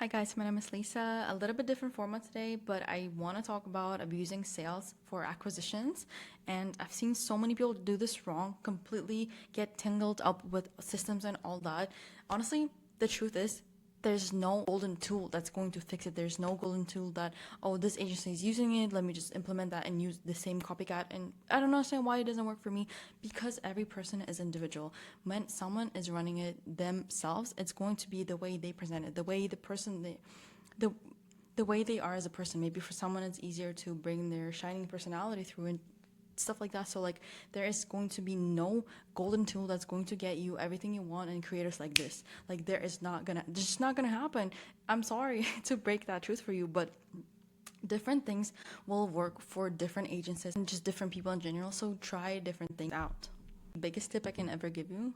Hi guys, my name is Lisa. A little bit different format today, but I want to talk about abusing sales for acquisitions. And I've seen so many people do this wrong, completely get tangled up with systems and all that. Honestly, the truth is there's no golden tool that's going to fix it. There's no golden tool that, oh, this agency is using it, let me just implement that and use the same copycat. And I don't understand why it doesn't work for me, because every person is individual. When someone is running it themselves, it's going to be the way they present it, the way the way they are as a person. Maybe for someone it's easier to bring their shining personality through and stuff like that. So like there is going to be no golden tool that's going to get you everything you want in creators like this. Like it's just not gonna happen. I'm sorry to break that truth for you, but different things will work for different agencies and just different people in general. So try different things out. Biggest tip I can ever give you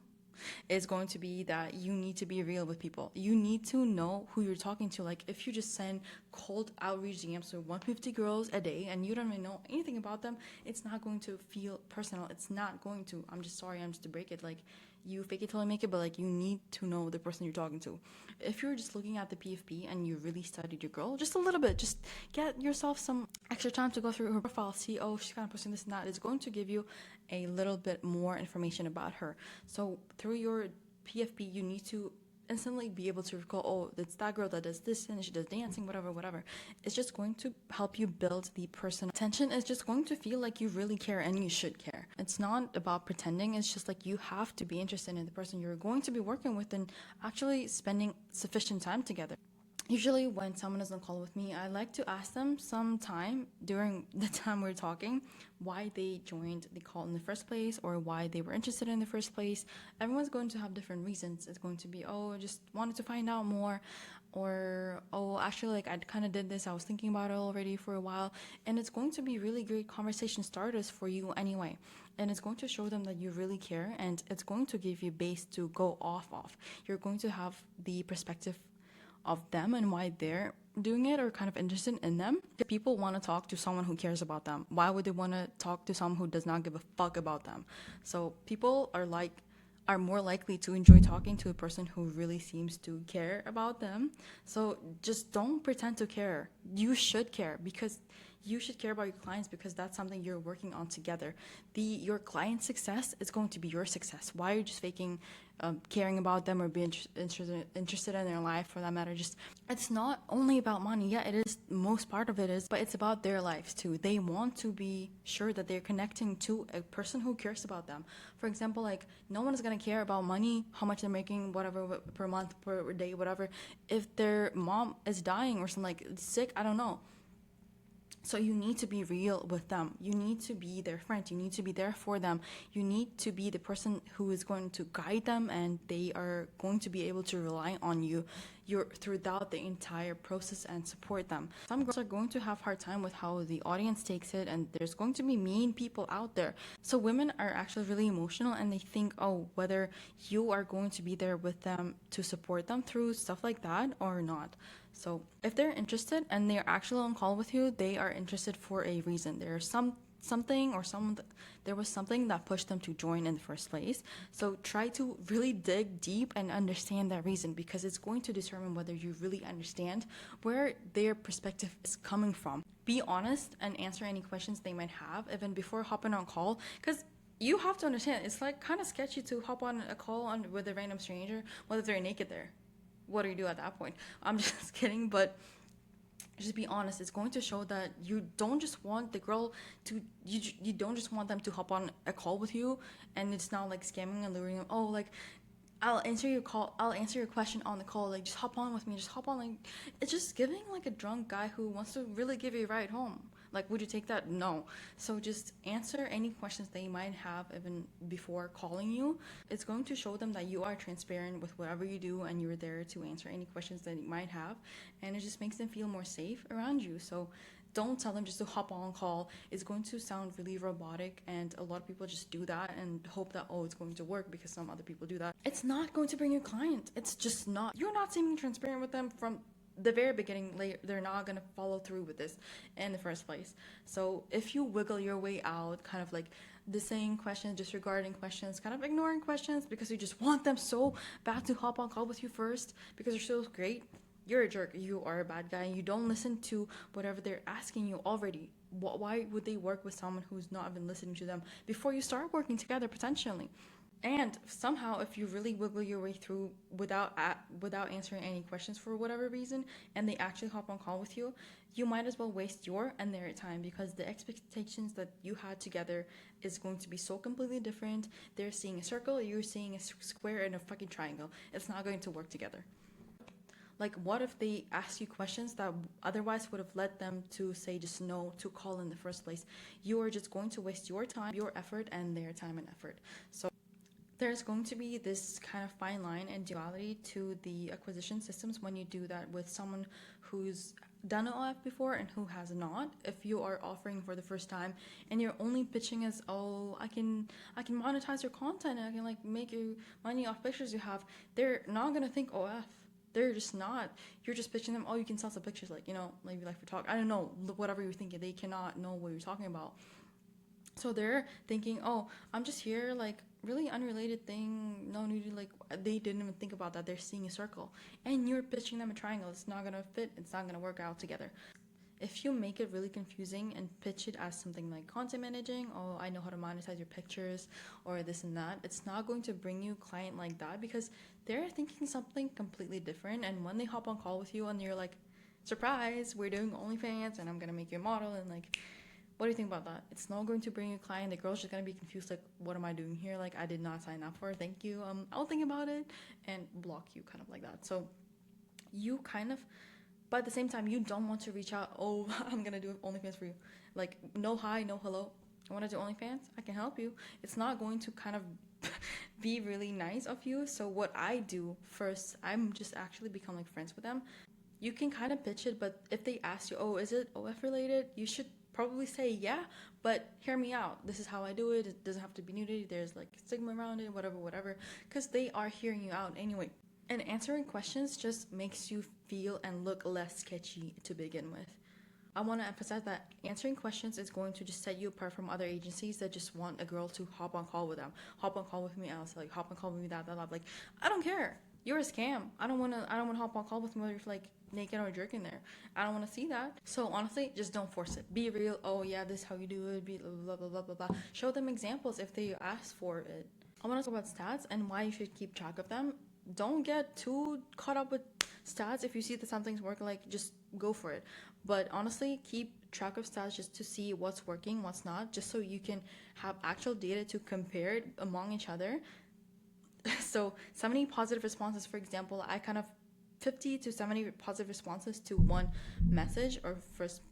is going to be that you need to be real with people. You need to know who you're talking to. Like if you just send cold outreach DMs to 150 girls a day and you don't even know anything about them, it's not going to feel personal. It's not going to. I'm just sorry, I'm just to break it. Like you fake it till you make it, but like you need to know the person you're talking to. If you're just looking at the PFP and you really studied your girl just a little bit, just get yourself some extra time to go through her profile, see, oh, she's kind of posting this and that. It's going to give you a little bit more information about her. So through your PFP, you need to instantly be able to recall, oh, it's that girl that does this and she does dancing, whatever. It's just going to help you build the person. Attention is just going to feel like you really care, and you should care. It's not about pretending. It's just like you have to be interested in the person you're going to be working with and actually spending sufficient time together. Usually when someone is on call with me, I like to ask them some time during the time we're talking why they joined the call in the first place, or why they were interested in the first place. Everyone's going to have different reasons. It's going to be, oh, I just wanted to find out more, or, oh, actually, like, I kind of did this, I was thinking about it already for a while. And it's going to be really great conversation starters for you anyway. And it's going to show them that you really care, and it's going to give you base to go off of. You're going to have the perspective of them and why they're doing it, or kind of interested in them. If people want to talk to someone who cares about them, why would they want to talk to someone who does not give a fuck about them? So people are more likely to enjoy talking to a person who really seems to care about them. So just don't pretend to care. You should care, because you should care about your clients, because that's something you're working on together. Your client's success is going to be your success. Why are you just faking caring about them or being interested in their life, for that matter? Just, it's not only about money. Yeah, it is, most part of it is, but it's about their lives too. They want to be sure that they're connecting to a person who cares about them. For example, like, no one is going to care about money, how much they're making, whatever, per month, per day, whatever, if their mom is dying or something, like sick, I don't know. So you need to be real with them. You need to be their friend. You need to be there for them. You need to be the person who is going to guide them, and they are going to be able to rely on you throughout the entire process and support them. Some girls are going to have hard time with how the audience takes it, and there's going to be mean people out there. So women are actually really emotional, and they think, oh, whether you are going to be there with them to support them through stuff like that or not. So if they're interested and they're actually on call with you, they are interested for a reason. There's there was something that pushed them to join in the first place. So try to really dig deep and understand that reason, because it's going to determine whether you really understand where their perspective is coming from. Be honest and answer any questions they might have even before hopping on call, because you have to understand, it's like kind of sketchy to hop on a call with a random stranger, whether they're naked there. What do you do at that point? I'm just kidding, but just be honest. It's going to show that you don't just want the girl to, you don't just want them to hop on a call with you, and it's not like scamming and luring them. Oh, like, I'll answer your question on the call, like, just hop on with me, just hop on. Like, it's just giving like a drunk guy who wants to really give you a ride home. Like, would you take that? No. So just answer any questions they might have even before calling you. It's going to show them that you are transparent with whatever you do, and you're there to answer any questions that you might have, and it just makes them feel more safe around you. So don't tell them just to hop on call. It's going to sound really robotic, and a lot of people just do that and hope that, oh, it's going to work because some other people do that. It's not going to bring you a client. It's just not. You're not seeming transparent with them from the very beginning. They're not going to follow through with this in the first place. So if you wiggle your way out, kind of like saying questions, disregarding questions, kind of ignoring questions because you just want them so bad to hop on call with you first because they're so great, you're a jerk, you are a bad guy, and you don't listen to whatever they're asking you already. Why would they work with someone who's not even listening to them before you start working together potentially? And somehow, if you really wiggle your way through without answering any questions for whatever reason, and they actually hop on call with you, you might as well waste your and their time, because the expectations that you had together is going to be so completely different. They're seeing a circle, you're seeing a square and a fucking triangle. It's not going to work together. Like, what if they ask you questions that otherwise would have led them to say just no to call in the first place? You are just going to waste your time, your effort, and their time and effort. So there's going to be this kind of fine line and duality to the acquisition systems when you do that with someone who's done OF before and who has not. If you are offering for the first time and you're only pitching as, oh, I can monetize your content and I can like make you money off pictures you have, they're not gonna think OF. They're just not. You're just pitching them, oh, you can sell some pictures, like, you know, maybe like for talk, I don't know, whatever you're thinking. They cannot know what you're talking about. So they're thinking, oh, I'm just here, like, really unrelated thing, no need to, like, they didn't even think about that. They're seeing a circle. And you're pitching them a triangle. It's not going to fit. It's not going to work out together. If you make it really confusing and pitch it as something like content managing, oh, I know how to monetize your pictures, or this and that, it's not going to bring you a client like that, because they're thinking something completely different. And when they hop on call with you and you're like, surprise, we're doing OnlyFans and I'm going to make you a model, and like, what do you think about that? It's not going to bring you a client. The girl's just going to be confused, like, what am I doing here? Like, I did not sign up for it. Thank you. I'll think about it, and block you, kind of like that. So you kind of, but at the same time, you don't want to reach out, oh, I'm going to do OnlyFans for you. Like, no hi, no hello. I want to do OnlyFans? I can help you. It's not going to kind of be really nice of you. So what I do first, I'm just actually become like friends with them. You can kind of pitch it, but if they ask you, oh, is it OF related? You should probably say yeah, but hear me out. This is how I do it. It doesn't have to be nudity. There's like stigma around it, whatever, because they are hearing you out anyway. And answering questions just makes you feel and look less sketchy to begin with. I want to emphasize that answering questions is going to just set you apart from other agencies that just want a girl to hop on call with them. Hop on call with me else, like hop on call with me that. Like, I don't care. You're a scam. I don't wanna hop on call with me whether you're like naked or jerking there. I don't wanna see that. So honestly, just don't force it. Be real. Oh yeah, this is how you do it. Be blah blah blah blah blah. Show them examples if they ask for it. I want to talk about stats and why you should keep track of them. Don't get too caught up with stats. If you see that something's working, like, just go for it. But honestly, keep track of stats just to see what's working, what's not, just so you can have actual data to compare it among each other. So 70 positive responses, for example, I kind of 50 to 70 positive responses to one message or first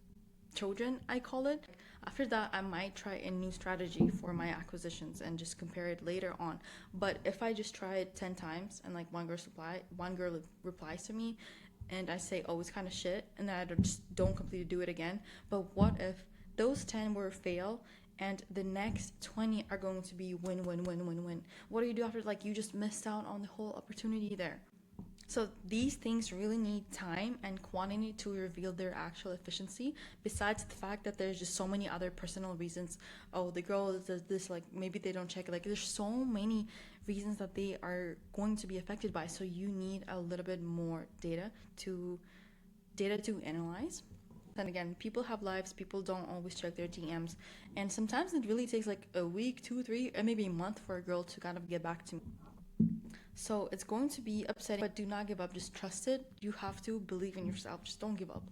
Trojan, I call it. After that, I might try a new strategy for my acquisitions and just compare it later on. But if I just try it 10 times and like one girl replies to me and I say, oh, it's kind of shit, and then I just don't completely do it again. But what if those 10 were fail and the next 20 are going to be win? What do you do after, like, you just missed out on the whole opportunity there? So these things really need time and quantity to reveal their actual efficiency, besides the fact that there's just so many other personal reasons. Oh, the girl does this, like, maybe they don't check it. Like, there's so many reasons that they are going to be affected by. So you need a little bit more data to analyze. And again, people have lives. People don't always check their DMs. And sometimes it really takes like a week, 2, 3, and maybe a month for a girl to kind of get back to me. So it's going to be upsetting, but do not give up. Just trust it. You have to believe in yourself. Just don't give up.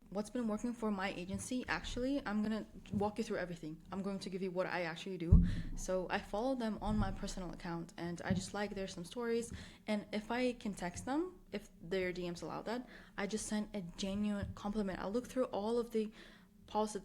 What's been working for my agency, actually, I'm going to walk you through everything. I'm going to give you what I actually do. So I follow them on my personal account, and I just like their some stories. And if I can text them, if their DMs allow that, I just send a genuine compliment. I'll look through all of the posts,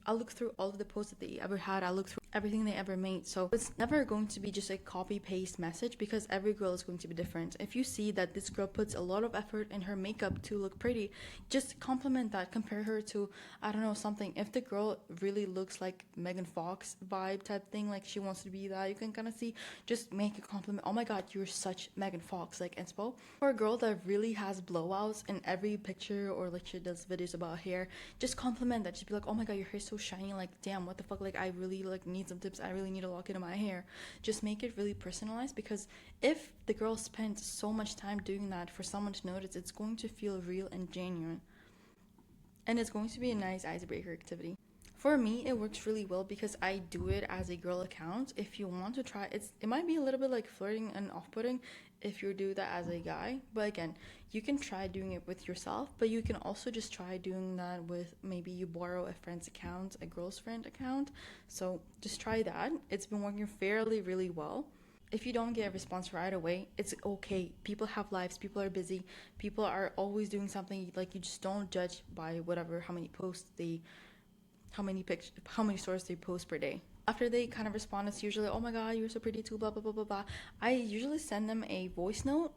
I'll look through all of the posts that they ever had. I'll look through everything they ever made. So it's never going to be just a copy paste message, because every girl is going to be different. If you see that this girl puts a lot of effort in her makeup to look pretty, just compliment that. Compare her to, I don't know, something. If the girl really looks like Megan Fox vibe type thing, like she wants to be that, you can kind of see, just make a compliment. Oh my god, you're such Megan Fox, like inspo. For a girl that really has blowouts in every picture, or like she does videos about hair, just compliment that. Just be like, oh my god, your hair's so so shiny, like damn, what the fuck, like I really like need some tips, I really need a locket in my hair. Just make it really personalized, because if the girl spent so much time doing that for someone to notice, it's going to feel real and genuine, and it's going to be a nice icebreaker activity. For me, it works really well because I do it as a girl account. If you want to try, it might be a little bit like flirting and off-putting if you do that as a guy. But again, you can try doing it with yourself, but you can also just try doing that with, maybe you borrow a friend's account, a girl's friend account. So just try that. It's been working fairly really well. If you don't get a response right away, it's okay. People have lives, people are busy, people are always doing something. Like, you just don't judge by whatever, how many stories they post per day. After they kind of respond, it's usually, oh my god, you're so pretty too, blah blah blah blah blah. I usually send them a voice memo,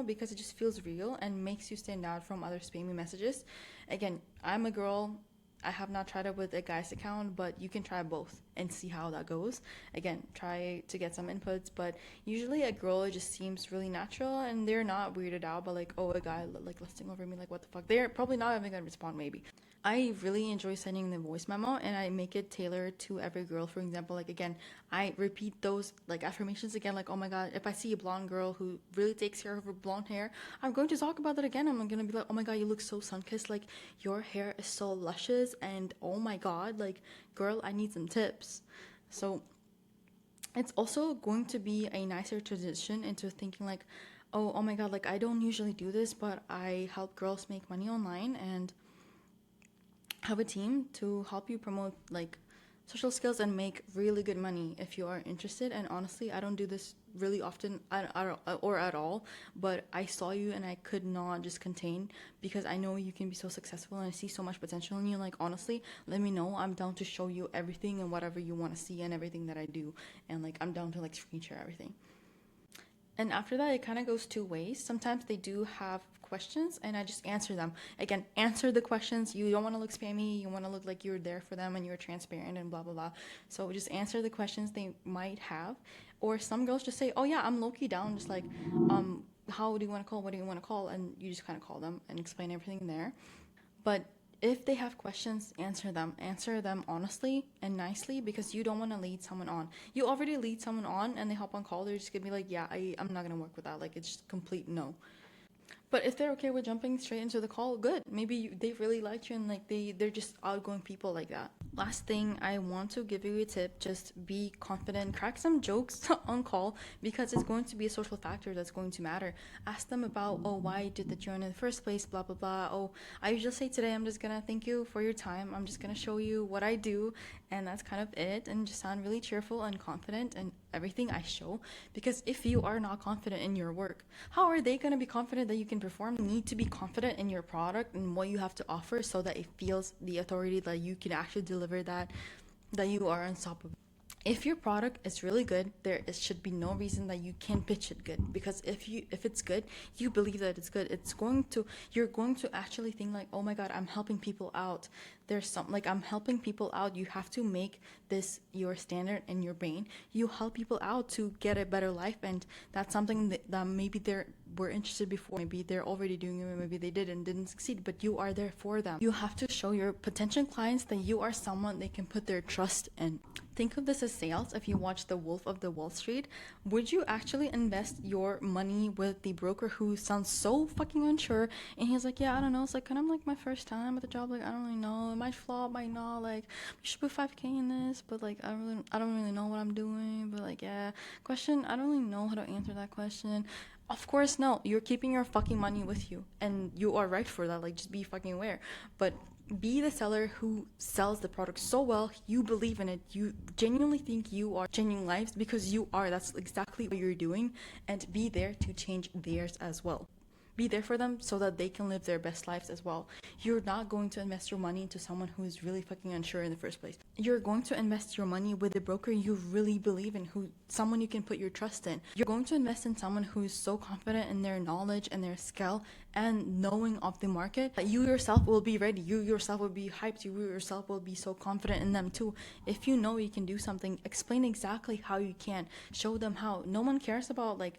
because it just feels real and makes you stand out from other spammy messages. Again, I'm a girl, I have not tried it with a guy's account, but you can try both and see how that goes. Again, try to get some inputs, but usually a girl, it just seems really natural and they're not weirded out by like, oh, a guy like lusting over me, like what the fuck. They're probably not even gonna respond maybe. I really enjoy sending the voice memo, and I make it tailored to every girl. For example, like again, I repeat those like affirmations again, like, oh my god, if I see a blonde girl who really takes care of her blonde hair, I'm going to talk about that again. I'm gonna be like, oh my god, you look so sun-kissed, like your hair is so luscious, and oh my god, like girl, I need some tips. So it's also going to be a nicer transition into thinking like, oh my god, like I don't usually do this, but I help girls make money online and have a team to help you promote like social skills and make really good money if you are interested. And honestly, I don't do this really often or at all, but I saw you and I could not just contain, because I know you can be so successful and I see so much potential in you. Like honestly, let me know. I'm down to show you everything and whatever you want to see and everything that I do, and like I'm down to like screen share everything. And after that, it kind of goes two ways. Sometimes they do have questions and I just answer them. Again, answer the questions. You don't want to look spammy. You want to look like you're there for them and you're transparent and blah, blah, blah. So just answer the questions they might have. Or some girls just say, oh yeah, I'm low-key down. Just like, how do you want to call? What do you want to call? And you just kind of call them and explain everything there. But if they have questions, answer them honestly and nicely, because you don't want to lead someone on. You already lead someone on and they hop on call, they're just gonna be like, yeah, I'm not gonna work with that. Like, it's just complete no. But if they're okay with jumping straight into the call, good. Maybe they really like you and like they're just outgoing people like that. Last thing, I want to give you a tip. Just be confident. Crack some jokes on call, because it's going to be a social factor that's going to matter. Ask them about, oh, why did the join in the first place, blah, blah, blah. Oh, I usually say today, I'm just going to thank you for your time. I'm just going to show you what I do. And that's kind of it. And just sound really cheerful and confident in everything I show. Because if you are not confident in your work, how are they going to be confident that you can perform? You need to be confident in your product and what you have to offer, so that it feels the authority that you can actually deliver that you are unstoppable. If your product is really good, should be no reason that you can't pitch it good. Because if it's good, you believe that it's good. You're going to actually think like, oh my god, I'm helping people out. I'm helping people out. You have to make this your standard in your brain. You help people out to get a better life, and that's something that maybe were interested before. Maybe they're already doing it, maybe they didn't succeed, but you are there for them. You have to show your potential clients that you are someone they can put their trust in. Think of this as sales. If you watch The Wolf of the Wall Street, would you actually invest your money with the broker who sounds so fucking unsure, and he's like, yeah, I don't know, it's like kind of like my first time at the job, like I don't really know, it might flop, might not, like you should put 5K in this, but like I don't really know what I'm doing, but like yeah, question, I don't really know how to answer that question. Of course, no, you're keeping your fucking money with you, and you are right for that. Like, just be fucking aware. But be the seller who sells the product so well, you believe in it, you genuinely think you are changing lives, because you are. That's exactly what you're doing, and be there to change theirs as well. Be there for them so that they can live their best lives as well. You're not going to invest your money into someone who is really fucking unsure in the first place. You're going to invest your money with a broker you really believe in, someone you can put your trust in. You're going to invest in someone who is so confident in their knowledge and their skill and knowing of the market that you yourself will be ready. You yourself will be hyped. You yourself will be so confident in them too. If you know you can do something, explain exactly how you can. Show them how. No one cares about like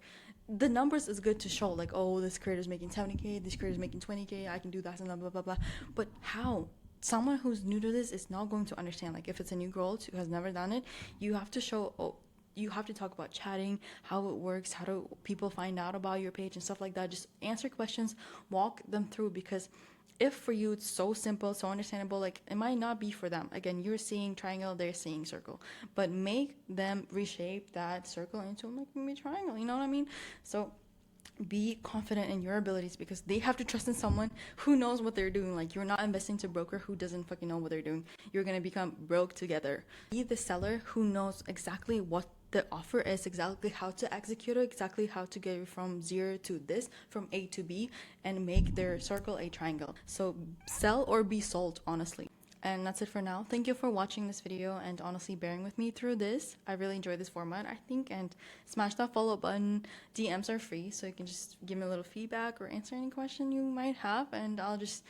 the numbers. Is good to show, like, oh, this creator's making 70K, this creator's making 20K, I can do that, and blah blah blah blah. But how? someone who's new to this is not going to understand. Like if it's a new girl who has never done it, you have to show, you have to talk about chatting, how it works, how do people find out about your page and stuff like that. Just answer questions, walk them through, because if for you it's so simple, so understandable, like it might not be for them. Again, you're seeing triangle, they're seeing circle, but make them reshape that circle into like maybe triangle, you know what I mean? So be confident in your abilities, because they have to trust in someone who knows what they're doing. Like you're not investing to a broker who doesn't fucking know what they're doing. You're gonna become broke together. Be the seller who knows exactly what the offer is, exactly how to execute it, exactly how to get from zero to this, from A to B, and make their circle a triangle. So sell or be sold, honestly. And that's it for now. Thank you for watching this video and honestly bearing with me through this. I really enjoyed this format, I think, and smash that follow button. DMs are free, so you can just give me a little feedback or answer any question you might have, and I'll just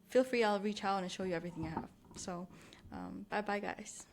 feel free, I'll reach out and show you everything I have. So bye bye guys.